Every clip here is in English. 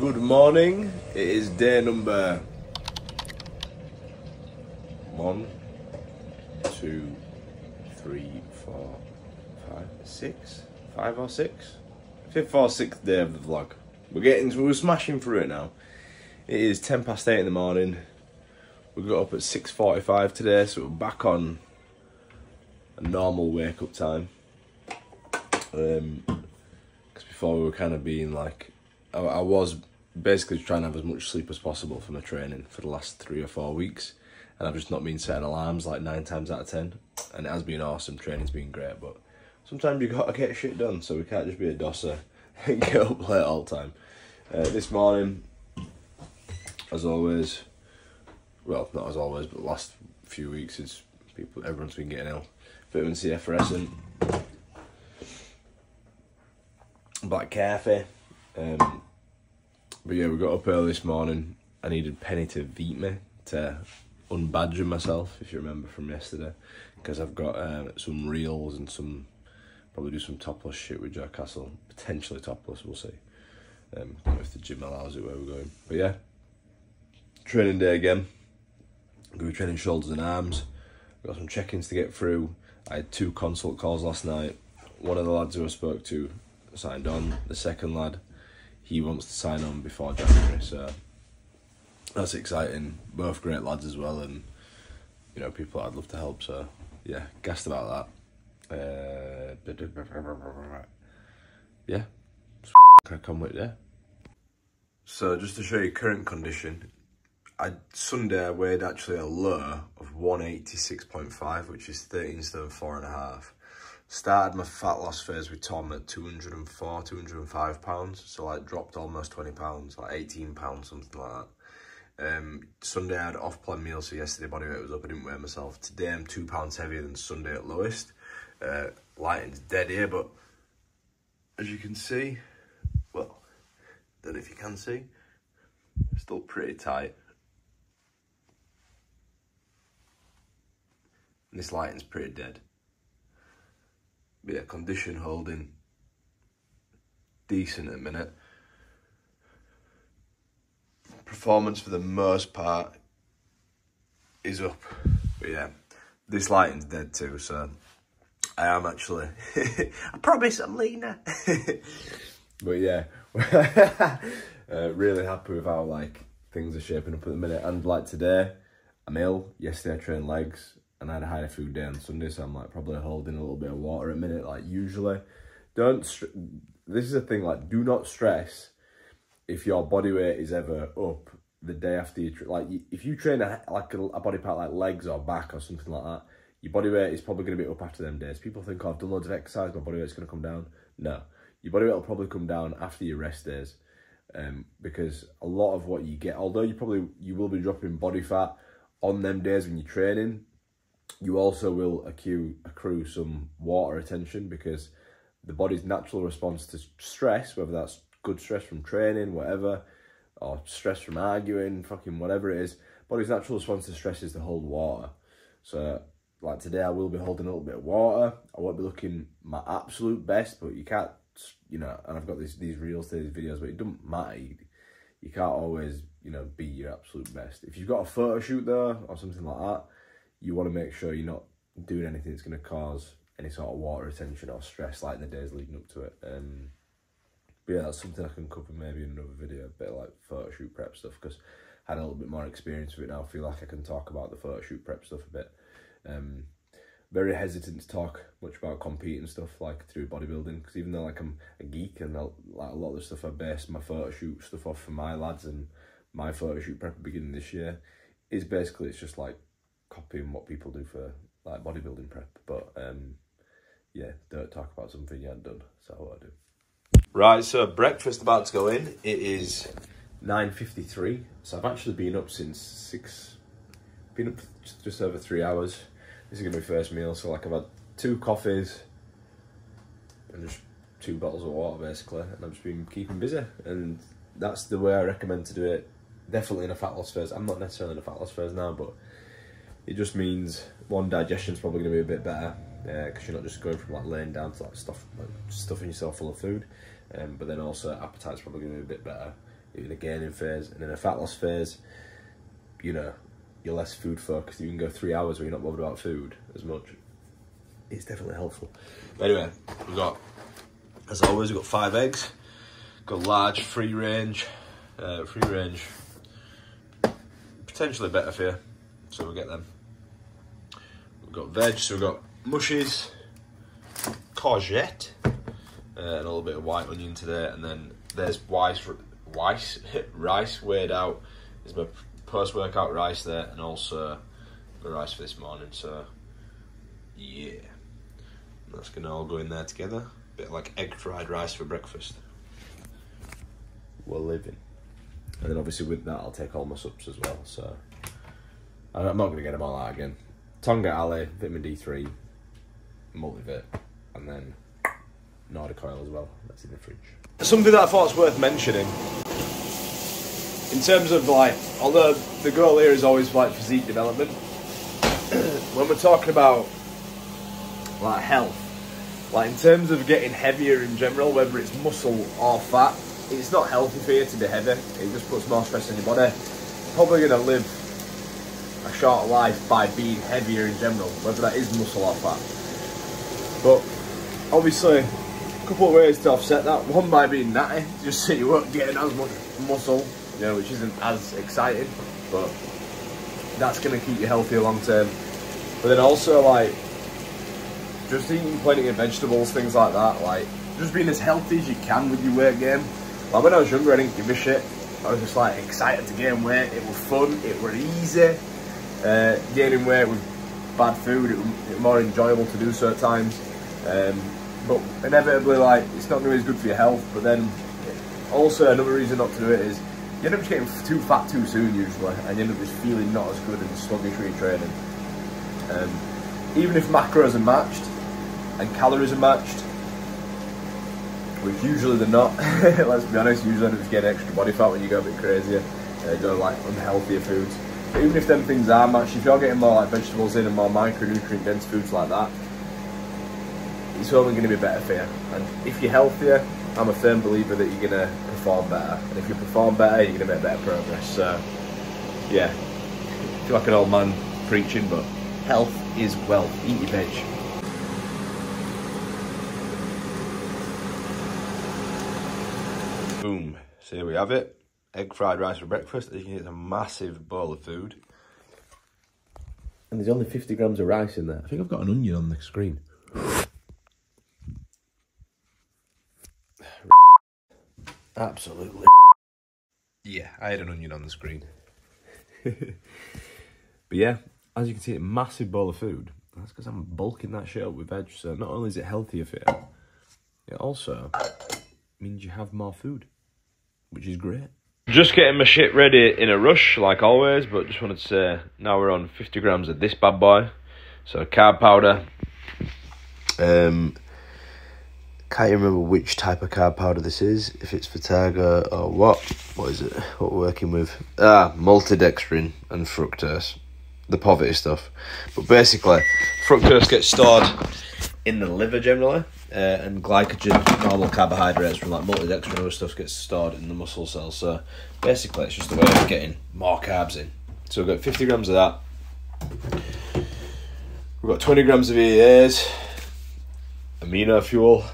Good morning. It is day number 1, 2, 3, 4, 5, 6, 5 or 6, 5th or 6th day of the vlog. We're smashing through it now. It is 10 past 8 in the morning. We got up at 6:45 today, so we're back on a normal wake up time. Because before we were kind of being like, I was basically trying to have as much sleep as possible for my training for the last 3 or 4 weeks, and I've just not been setting alarms like 9 times out of 10, and it has been awesome. Training's been great, but sometimes you gotta get shit done, so we can't just be a dosser and get up late all the time. This morning, as always, well, not as always, but the last few weeks, everyone's been getting ill. Vitamin C effervescent, black coffee. But yeah, we got up early this morning. I needed Penny to beat me, to unbadger myself, if you remember from yesterday, because I've got some reels and probably do some topless shit with Jack Castle, potentially topless, we'll see. Don't know if the gym allows it where we're going. But yeah, training day again. I'm going to be training shoulders and arms. I've got some check-ins to get through. I had 2 consult calls last night. One of the lads who I spoke to signed on. The second lad, he wants to sign on before January, so that's exciting. Both great lads as well, and you know, people I'd love to help, so yeah, gassed about that. Yeah, crack on with it, yeah. So just to show you current condition, Sunday I weighed actually a low of 186.5, which is 13 stone 4.5. Started my fat loss phase with Tom at 204, 205 pounds, so like dropped almost 20 pounds, like 18 pounds, something like that. Sunday I had off-plan meal, so yesterday body weight was up, I didn't weigh myself. Today I'm 2 pounds heavier than Sunday at lowest. Lighting's dead here, but as you can see, well, don't know if you can see, still pretty tight. And this lighting's pretty dead. But yeah, condition holding decent at the minute. Performance for the most part is up. But yeah, this lighting's dead too, so I am actually, I promise I'm leaner. But yeah, really happy with how like things are shaping up at the minute. And like today, I'm ill. Yesterday I trained legs, and I had a higher food day on Sunday, so I'm like probably holding a little bit of water at the minute, like usually. This is the thing, like, do not stress if your body weight is ever up the day after you, like, if you train a body part like legs or back or something like that, your body weight is probably going to be up after them days. People think, oh, I've done loads of exercise, my body weight's going to come down. No, your body weight will probably come down after your rest days, because a lot of what you get, although you will be dropping body fat on them days when you're training, you also will accrue some water retention, because the body's natural response to stress, whether that's good stress from training, whatever, or stress from arguing, fucking whatever it is, body's natural response to stress is to hold water. So like today I will be holding a little bit of water. I won't be looking my absolute best, but you can't, you know, and I've got these reels to these videos, but it doesn't matter. You can't always, you know, be your absolute best. If you've got a photo shoot though, or something like that, you want to make sure you're not doing anything that's going to cause any sort of water retention or stress like in the days leading up to it. But yeah, that's something I can cover maybe in another video, a bit of like photo shoot prep stuff, because I had a little bit more experience with it now. I feel like I can talk about the photo shoot prep stuff a bit. Very hesitant to talk much about competing stuff like through bodybuilding, because even though like I'm a geek and like a lot of the stuff I base my photo shoot stuff off for my lads, and my photo shoot prep at the beginning this year is basically, it's just like copying what people do for like bodybuilding prep. But yeah, don't talk about something you haven't done, so what I do. Right, so breakfast about to go in. It is 9:53, so I've actually been up since 6, been up just over 3 hours. This is gonna be first meal, so like I've had 2 coffees and just 2 bottles of water basically, and I've just been keeping busy, and that's the way I recommend to do it. Definitely in a fat loss phase. I'm not necessarily in a fat loss phase now, but it just means, one, digestion's probably going to be a bit better, because you're not just going from like laying down to like stuffing yourself full of food, but then also appetite's probably going to be a bit better, you're in a gaining phase, and in a fat loss phase, you know, you're less food focused. You can go 3 hours where you're not bothered about food as much. It's definitely helpful. But anyway, we've got, as always, we've got 5 eggs. Got large, free range, potentially better for you, so we'll get them. We've got veg, so we've got mushies, courgette, and a little bit of white onion today, and then there's rice weighed out. There's my post-workout rice there, and also the rice for this morning, so yeah. That's gonna all go in there together. Bit like egg fried rice for breakfast. We're living. And then obviously with that I'll take all my subs as well, so I'm not gonna get them all out again. Tonga Ali, vitamin D3, multivit, and then Nordic oil as well, that's in the fridge. Something that I thought was worth mentioning, in terms of like, although the goal here is always like physique development, when we're talking about like health, like in terms of getting heavier in general, whether it's muscle or fat, it's not healthy for you to be heavy. It just puts more stress on your body. You're probably going to live a shorter life by being heavier in general, whether that is muscle or fat. But obviously, a couple of ways to offset that. One by being natty, just so you won't get as much muscle, you know, which isn't as exciting, but that's going to keep you healthier long term. But then also like, just eating plenty of vegetables, things like that, like just being as healthy as you can with your weight gain. Like when I was younger, I didn't give a shit. I was just like excited to gain weight. It was fun, it was easy. Gaining weight with bad food, it was more enjoyable to do so at times. But inevitably, like, it's not going to be as good for your health. But then also another reason not to do it is you end up just getting too fat too soon usually, and you end up just feeling not as good and sluggish for your training. Even if macros are matched and calories are matched, which usually they're not, let's be honest, usually I'm just getting extra body fat when you go a bit crazier, go like unhealthier foods. But even if them things are matched, if you're getting more like vegetables in and more micronutrient dense foods like that, it's only going to be better for you. And if you're healthier, I'm a firm believer that you're going to perform better. And if you perform better, you're going to make better progress. So, yeah, I feel like an old man preaching, but health is wealth. Eat your veg. Boom. So here we have it. Egg fried rice for breakfast. As you can see, it's a massive bowl of food. And there's only 50 grams of rice in there. I think I've got an onion on the screen. Absolutely. Yeah, I had an onion on the screen. But yeah, as you can see, a massive bowl of food. That's because I'm bulking that shit up with veg. So not only is it healthier for you, it also means you have more food, which is great. Just getting my shit ready in a rush, like always, but just wanted to say, now we're on 50 grams of this bad boy. So carb powder. Can't remember which type of carb powder this is, if it's Vitargo or what. What is it? What we're working with? Maltodextrin and fructose. The poverty stuff. But basically, fructose gets stored in the liver generally, and glycogen, normal carbohydrates from like maltodextrin and other stuff gets stored in the muscle cells. So basically, it's just a way of getting more carbs in. So we've got 50 grams of that. We've got 20 grams of EAs, amino fuel.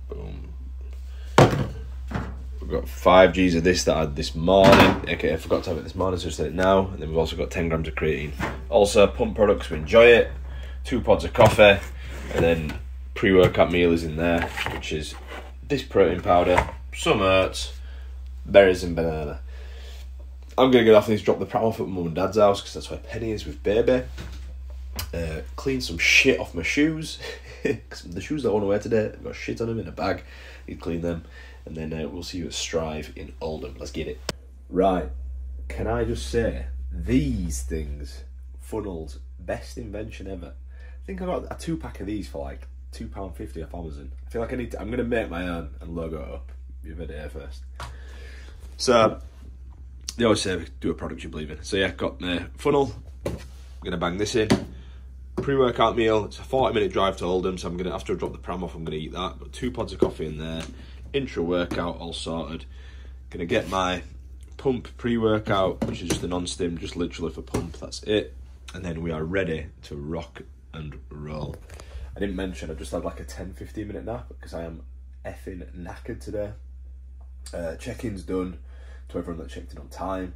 Boom. We've got 5 Gs of this that I had this morning. Okay, I forgot to have it this morning, so I said it now. And then we've also got 10 grams of creatine. Also, pump products, we enjoy it. 2 pods of coffee. And then pre-workout meal is in there, which is this protein powder, some oats, berries and banana. I'm going to get off this, drop the pram off at mum and dad's house, because that's where Penny is with baby. Clean some shit off my shoes. The shoes that I want to wear today, I've got shit on them in a bag. Need to clean them. And then we'll see you at Strive in Oldham. Let's get it. Right. Can I just say, these things, funnels, best invention ever. I think I got a 2-pack of these for like £2.50 off Amazon. I feel like I'm going to make my own and logo it up. You've heard it here first. So, they always say, do a product you believe in. So yeah, got my funnel. I'm going to bang this in. Pre-workout meal, it's a 40-minute drive to Oldham, so I'm going to, after I drop the pram off, I'm going to eat that. Got 2 pods of coffee in there, intra-workout all sorted. Gonna get my pump pre-workout, which is just a non-stim, just literally for pump, that's it. And then we are ready to rock and roll. I didn't mention, I just had like a 10-15 minute nap because I am effing knackered today. Check-in's done to everyone that checked in on time.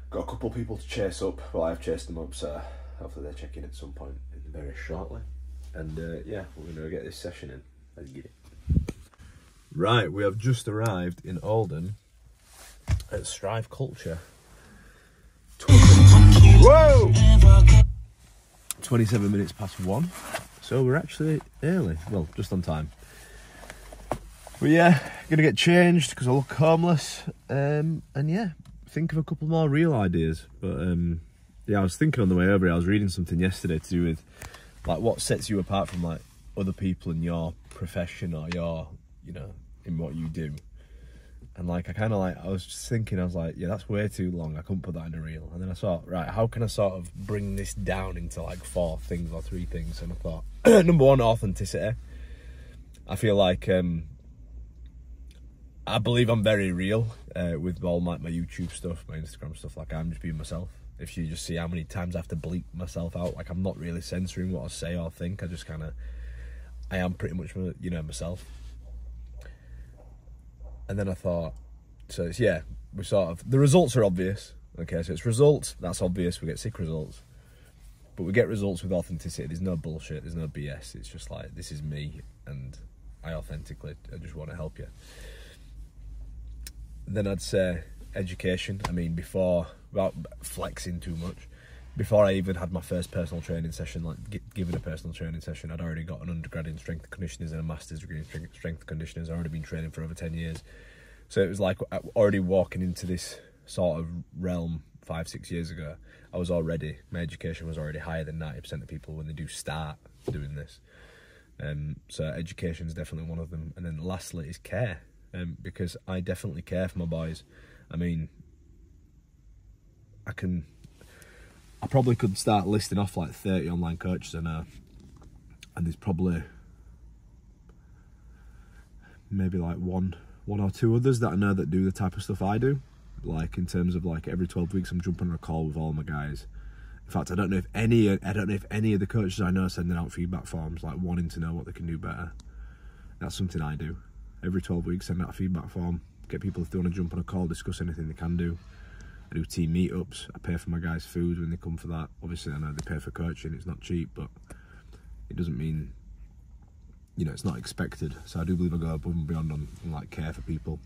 Got a couple of people to chase up. Well, I've chased them up, so hopefully they're checking at some point very shortly. And yeah, we're going to get this session in. Let's get it. Right, we have just arrived in Oldham at Strive Culture. Whoa! 27 minutes past 1. So we're actually early. Well, just on time. But yeah, gonna get changed because I look homeless. And yeah, think of a couple more real ideas. But yeah, I was thinking on the way over here, I was reading something yesterday to do with like what sets you apart from like other people in your profession or your, you know, in what you do. And like I was just thinking, I was like, yeah, that's way too long, I couldn't put that in a reel. And then I thought, right, how can I sort of bring this down into like 4 things or 3 things? And I thought, number 1, authenticity. I feel like I believe I'm very real with all my YouTube stuff, my Instagram stuff. Like, I'm just being myself. If you just see how many times I have to bleep myself out, like I'm not really censoring what I say or think. I just I am pretty much, you know, myself. And then I thought, so it's, yeah, we sort of, the results are obvious. Okay, so it's results, that's obvious, we get sick results. But we get results with authenticity. There's no bullshit, there's no BS. It's just like, this is me, and I just want to help you. Then I'd say education. I mean, without flexing too much, before I even had my first personal training session, like given a personal training session, I'd already got an undergrad in strength conditioning and a master's degree in strength conditioning. I'd already been training for over 10 years. So it was like already walking into this sort of realm 5-6 years ago. My education was already higher than 90% of people when they do start doing this. So education is definitely one of them. And then lastly is care, because I definitely care for my boys. I mean, I probably could start listing off like 30 online coaches I know, and there's probably maybe like one or 2 others that I know that do the type of stuff I do. Like in terms of like every 12 weeks I'm jumping on a call with all my guys. In fact, I don't know if any of the coaches I know are sending out feedback forms, like wanting to know what they can do better. That's something I do. Every 12 weeks send out a feedback form, get people, if they want to jump on a call, discuss anything they can do. I do team meetups. I pay for my guys' food when they come for that. Obviously, I know they pay for coaching. It's not cheap, but it doesn't mean, you know, it's not expected. So I do believe I go above and beyond on like care for people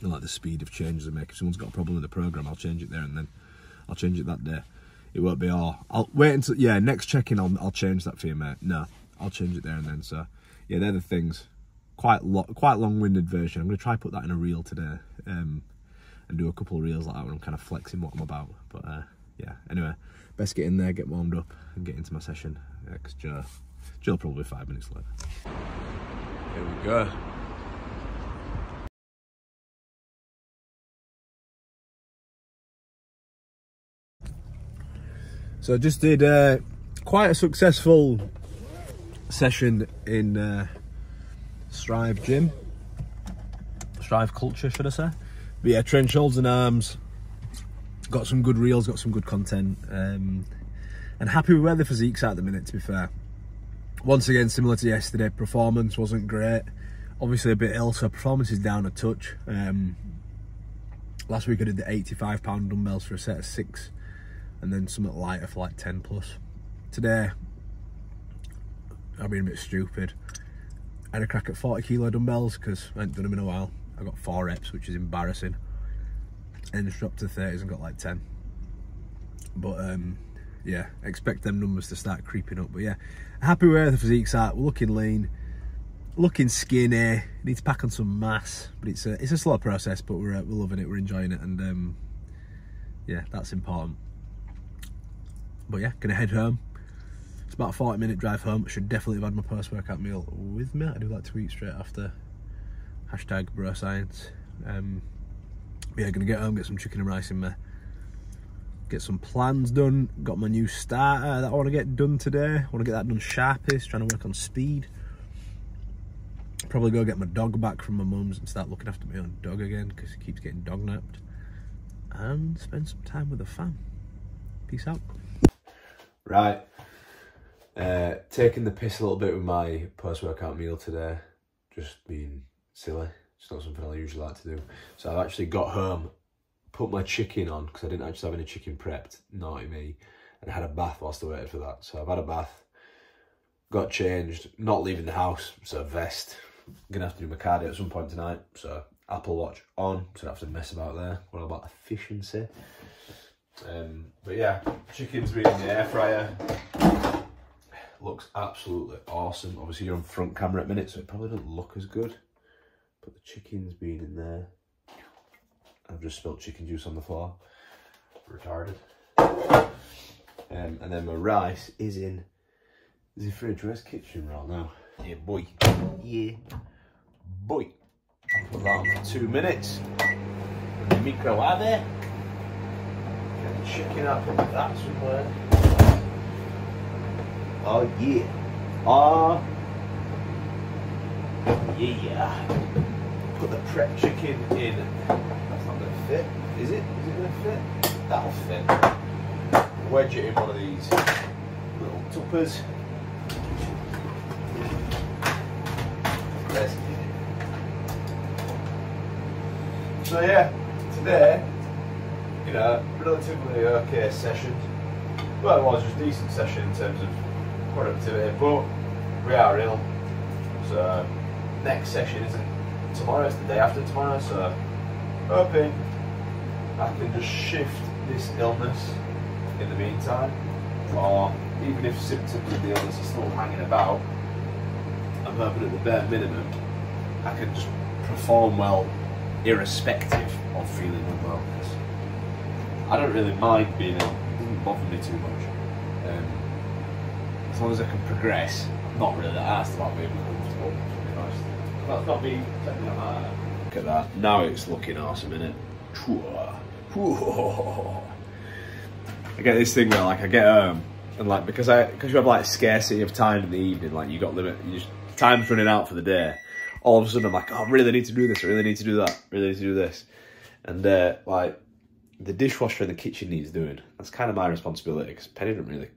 and like the speed of changes I make. If someone's got a problem with the program, I'll change it there and then. I'll change it that day. It won't be all. I'll wait until, yeah, next check-in I'll change that for you, mate. No, I'll change it there and then. So yeah, they're the things. Quite long-winded version. I'm gonna try put that in a reel today. And do a couple of reels like that when I'm kind of flexing what I'm about. But yeah, anyway, best get in there, get warmed up, and get into my session. Because Joe'll probably 5 minutes later. Here we go. So I just did quite a successful session in Strive Gym. Strive Culture, should I say. But yeah, trained shoulders and arms, got some good reels, got some good content, and happy with where the physique's at the minute, to be fair. Once again, similar to yesterday, performance wasn't great. Obviously a bit ill, so performance is down a touch. Last week I did the 85-pound dumbbells for a set of 6, and then something lighter for like 10 plus. Today, I've been a bit stupid. I had a crack at 40-kilo dumbbells because I hadn't done them in a while. I got 4 reps, which is embarrassing, and just dropped to 30s and got like 10. But yeah, expect them numbers to start creeping up. But yeah, happy where the physique's at. We're looking lean, looking skinny. Need to pack on some mass, but it's a slow process. But we're loving it. We're enjoying it, and yeah, that's important. But yeah, gonna head home. It's about a 40-minute drive home. I should definitely have had my post-workout meal with me. I do like to eat straight after. Hashtag bro science. Yeah, gonna get home, get some chicken and rice in there, get some plans done. Got my new starter that I want to get done today. I want to get that done sharpest, trying to work on speed. should probably go get my dog back from my mum's and start looking after my own dog again because he keeps getting dog napped. And spend some time with the fam. Peace out. Right. Taking the piss a little bit with my post-workout meal today. Just being silly. It's not something I usually like to do. So I've actually got home, put my chicken on, because I didn't actually have any chicken prepped, naughty me, and I had a bath whilst I waited for that. So I've had a bath, got changed, not leaving the house, so vest. I'm going to have to do my cardio at some point tonight, so Apple Watch on, so I don't have to mess about there. What about efficiency? But yeah, chicken's been in the air fryer. Looks absolutely awesome. Obviously you're on front camera at minute, so it probably doesn't look as good. But the chicken's been in there. I've just spilled chicken juice on the floor. Retarded. And then my rice is in the fridge. Where's kitchen right now? Yeah, boy. Yeah, boy. I'll put that on for 2 minutes. The micro out there. Get the chicken up and that somewhere. Oh yeah. Oh yeah. Put the prep chicken in. That's not gonna fit, is it? Is it gonna fit? That'll fit. Wedge it in one of these little tuppers. Let's get it. So yeah, today, you know, relatively okay session. Well, it was just a decent session in terms of productivity, but we are ill. So next session isn't tomorrow, it's the day after tomorrow, so hoping I can just shift this illness in the meantime, or even if symptoms of the illness are still hanging about, I'm hoping at the bare minimum I can just perform well irrespective of feeling unwell. I don't really mind being ill, it doesn't bother me too much. As long as I can progress, I'm not really that asked about being uncomfortable, to be honest. That's not me taking on that. Look at that, now it's looking awesome, innit? I get this thing where like I get home and like because you have like scarcity of time in the evening, like you got limit, time's running out for the day. All of a sudden I'm like, oh, I really need to do this, I really need to do that, I really need to do this. And like the dishwasher in the kitchen needs doing. That's kind of my responsibility because Penny doesn't really,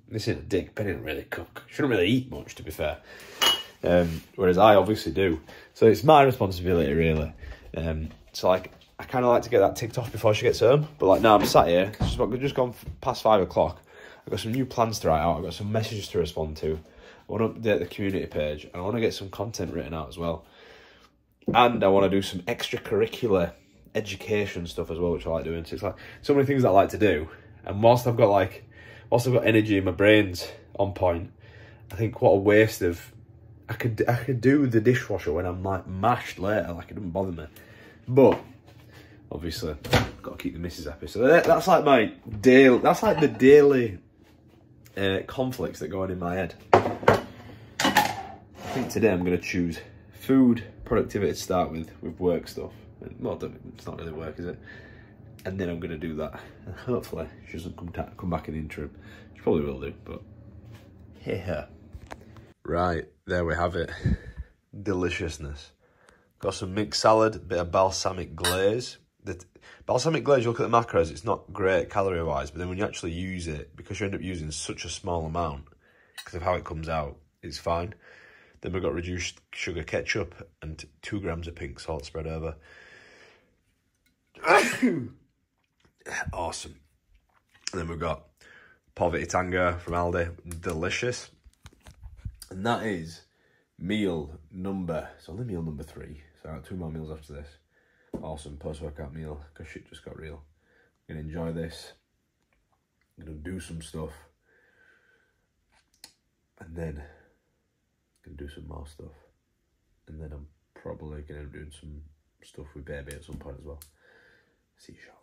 this isn't a dig, Penny doesn't really cook. She doesn't really eat much, to be fair. Whereas I obviously do. So it's my responsibility really. So like, I kind of like to get that ticked off before she gets home. But like now I'm sat here, it's just gone past 5 o'clock. I've got some new plans to write out. I've got some messages to respond to. I want to update the community page. And I want to get some content written out as well. And I want to do some extracurricular education stuff as well, which I like doing. So it's like so many things that I like to do. And whilst I've got energy in my brain's on point, I think what a waste of, I could do the dishwasher when I'm like mashed later, like it doesn't bother me. But obviously, got to keep the missus happy. So that's like my daily, that's like the daily conflicts that go on in my head. I think today I'm going to choose food, productivity to start with work stuff. Well, it's not really work, is it? And then I'm going to do that. And hopefully she doesn't come back in the interim. She probably will do, but yeah. Right, there we have it. Deliciousness. Got some mixed salad, bit of balsamic glaze. The balsamic glaze, you look at the macros, it's not great calorie-wise, but then when you actually use it, because you end up using such a small amount, because of how it comes out, it's fine. Then we've got reduced sugar ketchup and 2 grams of pink salt spread over. Awesome. And then we've got Poverty Tango from Aldi, delicious. And that is meal number, it's only meal number 3, so I got 2 more meals after this. Awesome post-workout meal, because shit just got real. I'm going to enjoy this. I'm going to do some stuff. And then I'm going to do some more stuff. And then I'm probably going to be doing some stuff with Baby at some point as well. See you shortly.